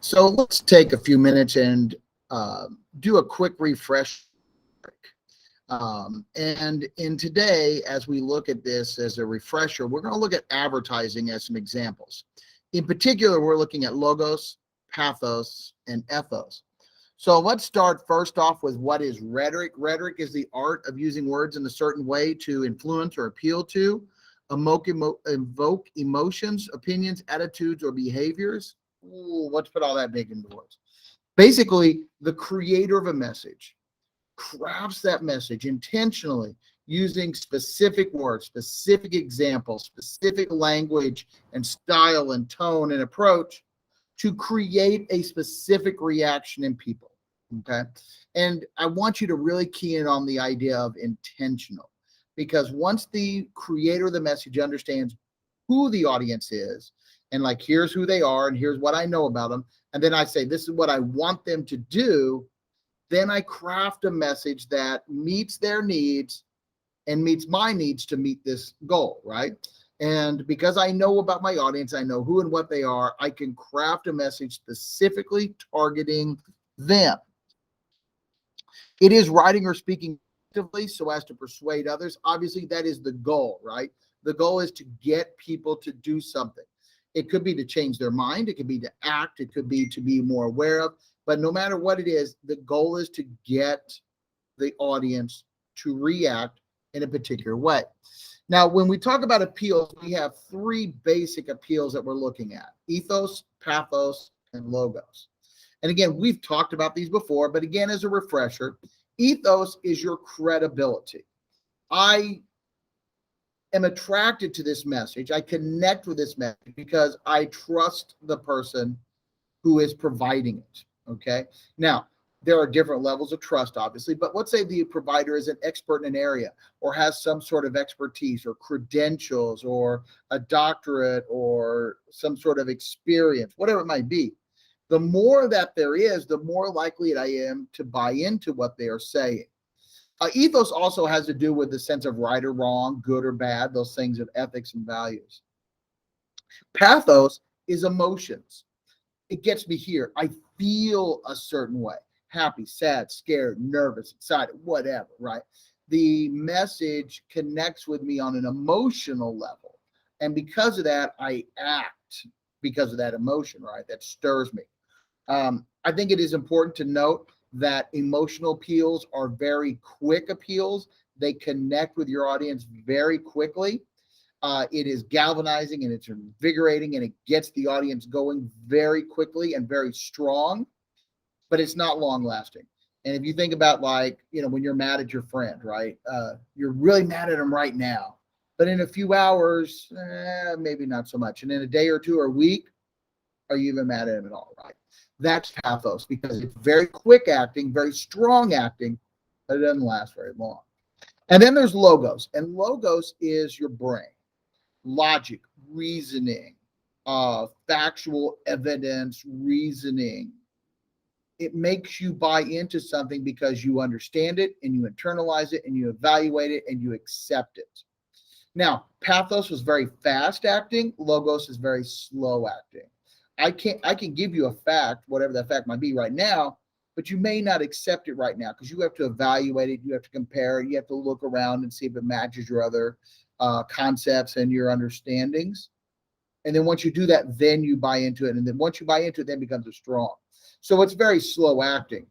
So let's take a few minutes and do a quick refresh. And in today, as we look at this as a refresher, we're going to look at advertising as some examples. In particular, we're looking at logos, pathos, and ethos. So let's start first off with what is rhetoric. Rhetoric is the art of using words in a certain way to influence or appeal to, evoke emotions, opinions, attitudes, or behaviors. Ooh, let's put all that big into words. Basically, the creator of a message crafts that message intentionally using specific words, specific examples, specific language and style and tone and approach to create a specific reaction in people. Okay. And I want you to really key in on the idea of intentional, because once the creator of the message understands who the audience is, and like, here's who they are, and here's what I know about them, and then I say, this is what I want them to do, then I craft a message that meets their needs and meets my needs to meet this goal, right? And because I know about my audience, I know who and what they are, I can craft a message specifically targeting them. It is writing or speaking effectively so as to persuade others. Obviously, that is the goal, right? The goal is to get people to do something. It could be to change their mind. It could be to act. It could be to be more aware of. But no matter what it is, the goal is to get the audience to react in a particular way. Now, when we talk about appeals, we have three basic appeals that we're looking at: ethos, pathos, and logos. And again, we've talked about these before, but again, as a refresher, ethos is your credibility. I am attracted to this message. I connect with this message because I trust the person who is providing it. Okay. Now, there are different levels of trust, obviously, but let's say the provider is an expert in an area or has some sort of expertise or credentials or a doctorate or some sort of experience, whatever it might be. The more that there is, the more likely I am to buy into what they are saying. Ethos also has to do with the sense of right or wrong, good or bad, those things of ethics and values. Pathos is emotions. It gets me here. I feel a certain way: happy, sad, scared, nervous, excited, whatever, right? The message connects with me on an emotional level. And because of that, I act because of that emotion, right? That stirs me. I think it is important to note that emotional appeals are very quick appeals. They connect with your audience very quickly. It is galvanizing and it's invigorating and it gets the audience going very quickly and very strong, but it's not long lasting. And if you think about, like, when you're mad at your friend, right? You're really mad at them right now, but in a few hours, maybe not so much. And in a day or two or a week, are you even mad at him at all, right? That's pathos, because it's very quick acting, very strong acting, but it doesn't last very long. And then there's logos, and logos is your brain, logic, reasoning, factual evidence, reasoning. It makes you buy into something because you understand it and you internalize it and you evaluate it and you accept it. Now, pathos was very fast acting. Logos is very slow acting. I can give you a fact, whatever that fact might be right now, but you may not accept it right now because you have to evaluate it. You have to compare it. You have to look around and see if it matches your other concepts and your understandings. And then once you do that, then you buy into it. And then once you buy into it, then it becomes a strong. So it's very slow acting.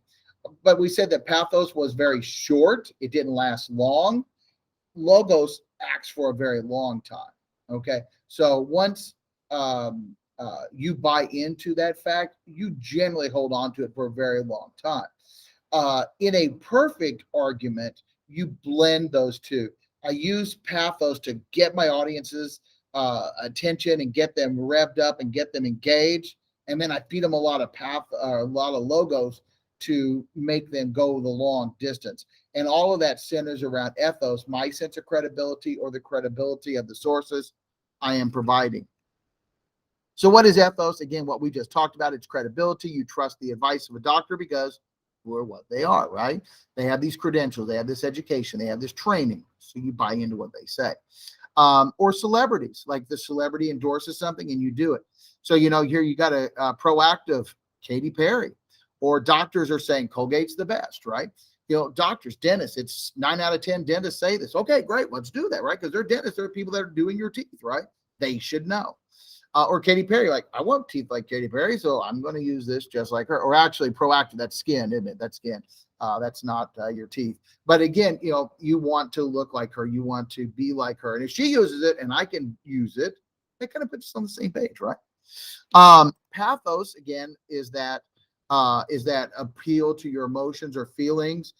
But we said that pathos was very short. It didn't last long. Logos acts for a very long time. Okay. So once you buy into that fact, you generally hold on to it for a very long time. In a perfect argument, you blend those two. I use pathos to get my audience's attention and get them revved up and get them engaged, and then I feed them a lot of logos to make them go the long distance. And all of that centers around ethos, my sense of credibility, or the credibility of the sources I am providing. So what is ethos? Again, what we just talked about, it's credibility. You trust the advice of a doctor because who are what they are, right? They have these credentials, they have this education, they have this training. So you buy into what they say. Or celebrities, like the celebrity endorses something and you do it. So, here you got a proactive Katy Perry. Or doctors are saying Colgate's the best, right? Doctors, dentists, it's 9 out of 10 dentists say this. Okay, great, let's do that, right? Because they're dentists, they're people that are doing your teeth, right? They should know. Or Katy Perry, like, I want teeth like Katy Perry, so I'm going to use this just like her. Or actually, Proactive, that's skin, isn't it? That's skin. That's not your teeth. But again, you want to look like her. You want to be like her. And if she uses it and I can use it, it kind of puts us on the same page, right? Pathos, again, is that appeal to your emotions or feelings,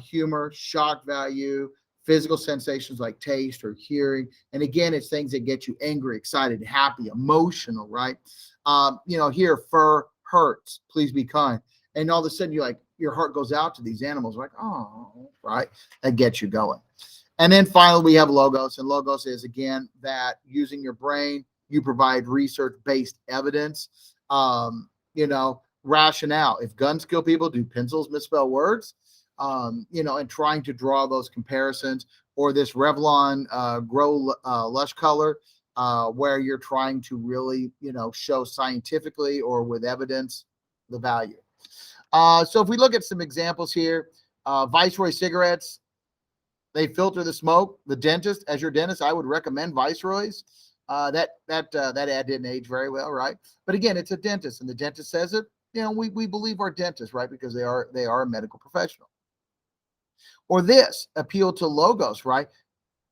humor, shock value, physical sensations like taste or hearing. And again, it's things that get you angry, excited, happy, emotional, right? Here, fur hurts, please be kind. And all of a sudden your heart goes out to these animals, like, oh, right? That gets you going. And then finally, we have logos. And logos is, again, that using your brain, you provide research-based evidence. Rationale. If guns kill people, do pencils misspell words? And trying to draw those comparisons. Or this Revlon Grow Lush color, where you're trying to really, show scientifically or with evidence the value. So if we look at some examples here, Viceroy cigarettes, they filter the smoke. The dentist, as your dentist, I would recommend Viceroys. That ad didn't age very well, right? But again, it's a dentist, and the dentist says it. We believe our dentists, right? Because they are a medical professional. Or this appeal to logos, right?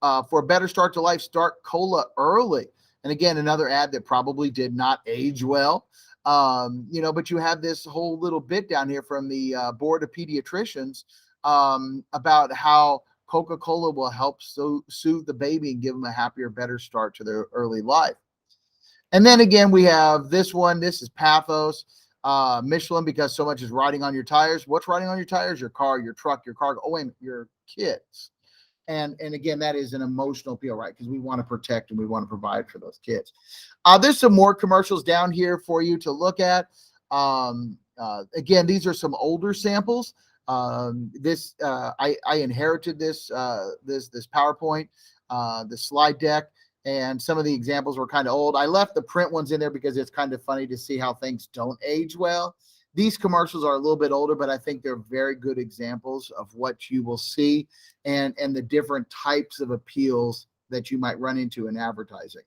For a better start to life, start cola early. And again, another ad that probably did not age well. But you have this whole little bit down here from the board of pediatricians about how Coca-Cola will help soothe the baby and give them a happier, better start to their early life. And then again, we have this one. This is Pathos. Michelin, because so much is riding on your tires. What's riding on your tires? Your car, your truck, your cargo. Oh, wait a minute, your kids. And again, that is an emotional appeal, right? Because we want to protect and we want to provide for those kids. There's some more commercials down here for you to look at. Again, these are some older samples. I inherited this PowerPoint, the slide deck. And some of the examples were kind of old. I left the print ones in there because it's kind of funny to see how things don't age well. These commercials are a little bit older, but I think they're very good examples of what you will see and the different types of appeals that you might run into in advertising.